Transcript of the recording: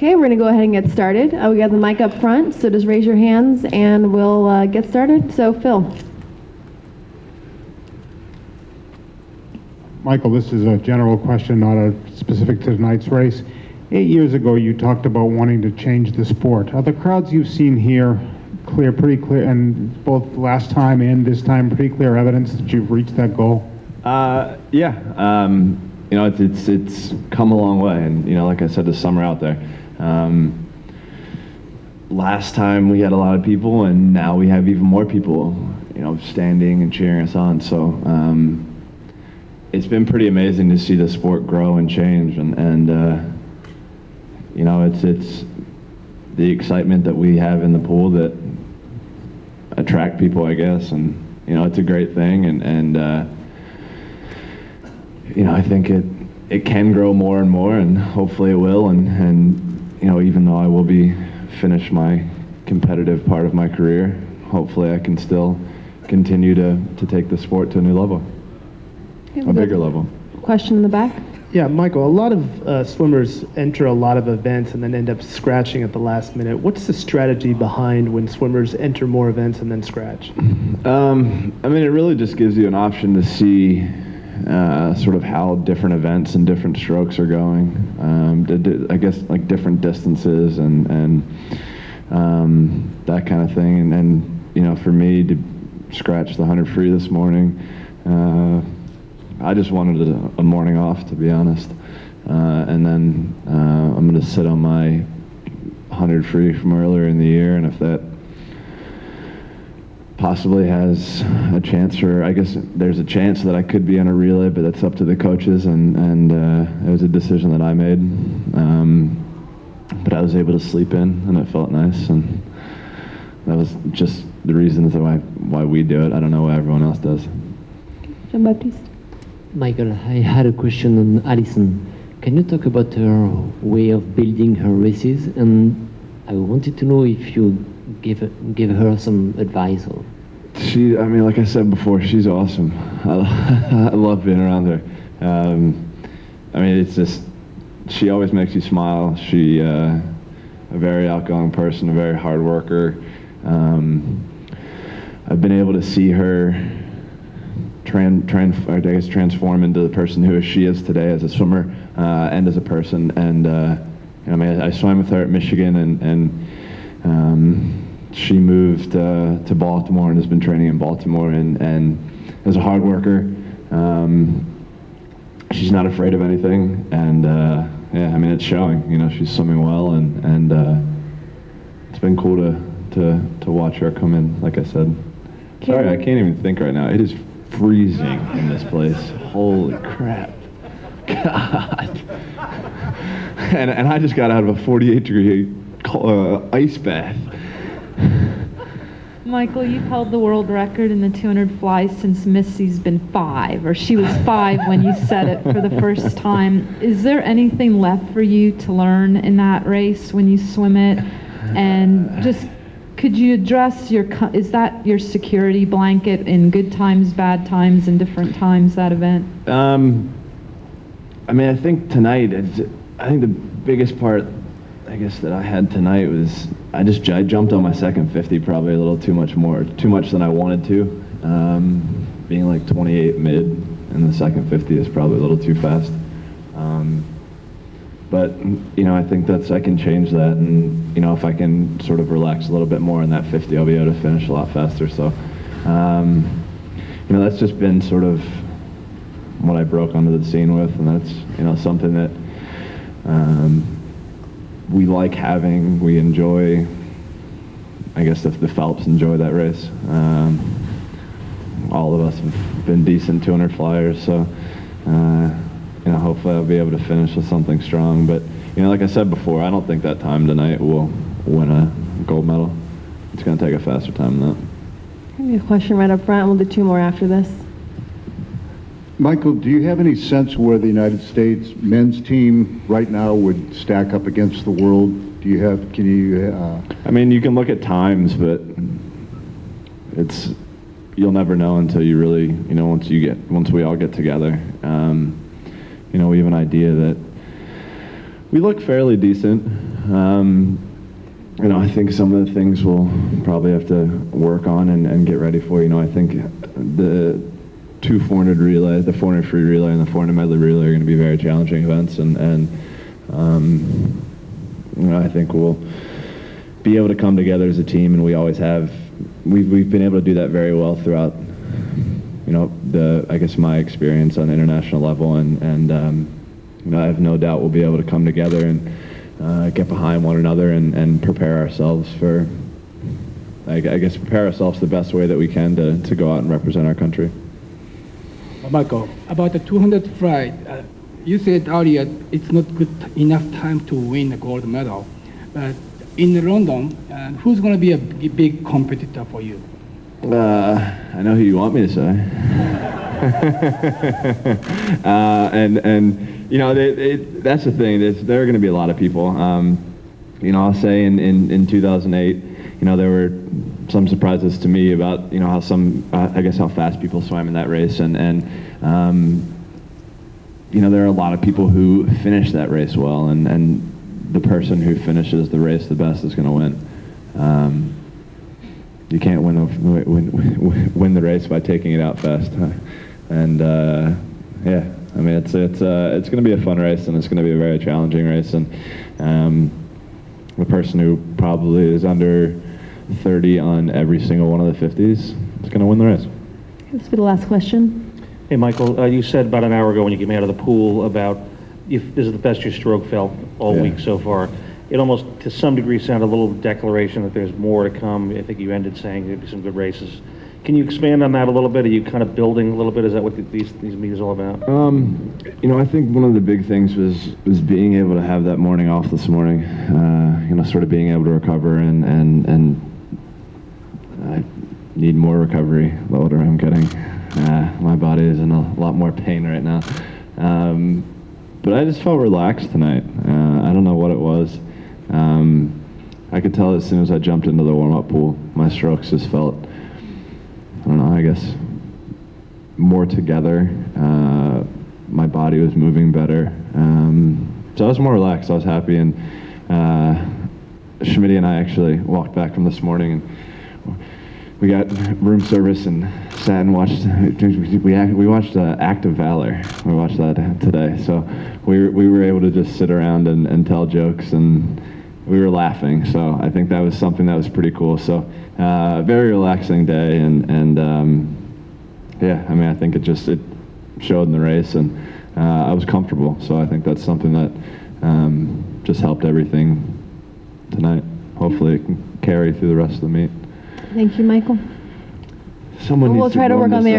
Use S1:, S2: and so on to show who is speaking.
S1: Okay, we're going to go ahead and get started. We got the mic up front, so just raise your hands and we'll get started. So, Phil.
S2: Michael, this is a general question, not specific to tonight's race. 8 years ago, you talked about wanting to change the sport. Are the crowds you've seen here pretty clear, and both last time and this time, pretty clear evidence that you've reached that goal?
S3: Yeah. You know, it's come a long way, and you know, like I said, the summer out there. Last time we had a lot of people, and now we have even more people, you know, standing and cheering us on. So it's been pretty amazing to see the sport grow and change, and you know, it's the excitement that we have in the pool that attract people, I guess, and you know, it's a great thing, and you know, I think it can grow more and more, and hopefully it will, and you know, even though I will be finished my competitive part of my career, hopefully I can still continue to take the sport to a new level, a bigger level.
S1: Question in the back.
S4: Yeah, Michael, a lot of swimmers enter a lot of events and then end up scratching at the last minute. What's the strategy behind when swimmers enter more events and then scratch?
S3: I mean, it really just gives you an option to see sort of how different events and different strokes are going. I guess like different distances and that kind of thing. And you know, for me to scratch the 100 free this morning, I just wanted a morning off, to be honest. And then I'm going to sit on my 100 free from earlier in the year, and if that possibly has a chance, or I guess there's a chance that I could be on a relay, but that's up to the coaches, and it was a decision that I made. But I was able to sleep in, and it felt nice, and that was just the reasons why we do it. I don't know why everyone else does.
S1: Jean-Baptiste.
S5: Michael, I had a question on Alison. Can you talk about her way of building her races? And I wanted to know if you give her some advice. Or
S3: I mean, like I said before, she's awesome. I love being around her. I mean, it's just, she always makes you smile. She a very outgoing person, a very hard worker. I've been able to see her transform into the person who she is today as a swimmer and as a person. And I mean, I swam with her at Michigan, and she moved to Baltimore and has been training in Baltimore, and is a hard worker. She's not afraid of anything, and yeah, I mean, it's showing. You know, she's swimming well, and it's been cool to watch her come in. Like I said, sorry, I can't even think right now. It is freezing in this place. Holy crap. God. And I just got out of a 48-degree ice bath.
S6: Michael, you've held the world record in the 200 fly since Missy's been 5, or she was 5 when you set it for the first time. Is there anything left for you to learn in that race when you swim it? And just could you address is that your security blanket in good times, bad times, and different times, that event?
S3: I mean, I think tonight, I think the biggest part, I guess, that I had tonight was I jumped on my second 50 probably a little too much than I wanted to. Being like 28 mid in the second 50 is probably a little too fast. But you know, I think I can change that, and you know, if I can sort of relax a little bit more in that 50, I'll be able to finish a lot faster. So, you know, that's just been sort of what I broke onto the scene with, and that's, you know, something that we like having. We enjoy. I guess if the Phelps enjoy that race, all of us have been decent 200 flyers, so. You know, hopefully I'll be able to finish with something strong. But, you know, like I said before, I don't think that time tonight will win a gold medal. It's going to take a faster time than that.
S1: Maybe a question right up front. We'll do 2 more after this.
S7: Michael, do you have any sense where the United States men's team right now would stack up against the world?
S3: I mean, you can look at times, but you'll never know until you really, you know, once we all get together. You know, we have an idea that we look fairly decent. You know, I think some of the things we'll probably have to work on and get ready for. You know, I think the 400 relay, the 400 free relay and the 400 medley relay are going to be very challenging events, and you know, I think we'll be able to come together as a team, and we always have. We've been able to do that very well throughout, you know, I guess my experience on the international level, and you know, I have no doubt we'll be able to come together and get behind one another and prepare ourselves for, I guess, prepare ourselves the best way that we can to go out and represent our country.
S8: Michael, about the 200 fly, you said earlier it's not good enough time to win a gold medal. But in London, who's going to be a big competitor for you?
S3: I know who you want me to say. and you know, that's the thing. There are going to be a lot of people. You know, I'll say in 2008, you know, there were some surprises to me about, you know, how I guess how fast people swam in that race, and you know, there are a lot of people who finish that race well, and the person who finishes the race the best is going to win. You can't win the race by taking it out fast, and yeah, I mean, it's going to be a fun race, and it's going to be a very challenging race, and the person who probably is under 30 on every single one of the 50s is going to win the race.
S1: This will be the last question.
S9: Hey, Michael, you said about an hour ago when you came out of the pool about if this is the best your stroke felt all week so far. It almost, to some degree, sounded a little declaration that there's more to come. I think you ended saying there'd be some good races. Can you expand on that a little bit? Are you kind of building a little bit? Is that what these meetings are all about?
S3: You know, I think one of the big things was being able to have that morning off this morning. You know, sort of being able to recover, and I need more recovery the older I'm getting. My body is in a lot more pain right now. But I just felt relaxed tonight. I don't know what it was. I could tell as soon as I jumped into the warm-up pool, my strokes just felt, I don't know, I guess, more together. My body was moving better. So I was more relaxed. I was happy. And Schmitty and I actually walked back from this morning, and we got room service and sat and watched. We watched Act of Valor. We watched that today. So we were able to just sit around and tell jokes, and we were laughing. So I think that was something that was pretty cool. So very relaxing day, and yeah, I mean, I think it showed in the race, and I was comfortable. So I think that's something that just helped everything tonight. Hopefully it can carry through the rest of the meet.
S1: Thank you, Michael.
S3: Someone
S1: We'll
S3: needs
S1: try to
S3: warm
S1: work on
S3: this
S1: the